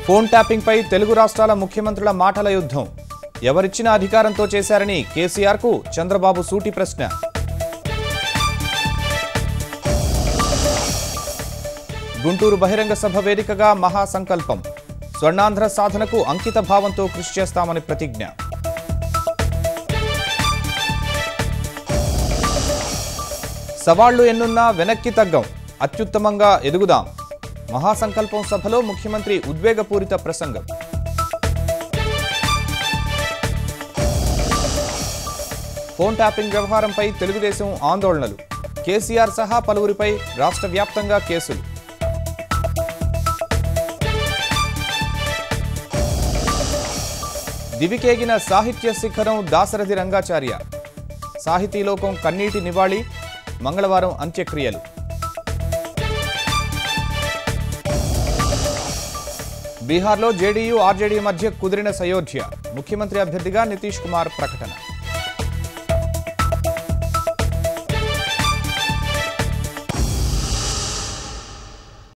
Phone tapping పై తెలుగు రాష్ట్రాల ముఖ్యమంత్రుల మాటల యుద్ధం. ఎవరిచ్చిన అధికారంతో చేశారని కేసీఆర్ కు చంద్రబాబు సూటి ప్రశ్న. గుంటూరు బహిరంగ సభ వేదికగా మహాసంకల్పం. స్వర్ణాంధ్ర సాధనకు అంకిత భావంతో కృషి చేస్తామని ప్రతిజ్ఞ. సవాళ్లు ఎన్నున్నా వెనక్కి తగ్గం, అత్యుత్తమంగా ఎదుగుదాం. మహాసంకల్పం సభలో ముఖ్యమంత్రి ఉద్వేగపూరిత ప్రసంగం. ఫోన్ ట్యాపింగ్ వ్యవహారంపై తెలుగుదేశం ఆందోళనలు. కేసీఆర్ సహా పలువురిపై రాష్ట్ర వ్యాప్తంగా కేసులు. దివికేగిన సాహిత్య శిఖరం దాశరథి రంగాచార్య. సాహితీలోకం కన్నీటి నివాళి. మంగళవారం అంత్యక్రియలు. బీహార్లో జేడీయూ ఆర్జేడీ మధ్య కుదిరిన సయోధ్య. ముఖ్యమంత్రి అభ్యర్థిగా నితీష్ కుమార్ ప్రకటన.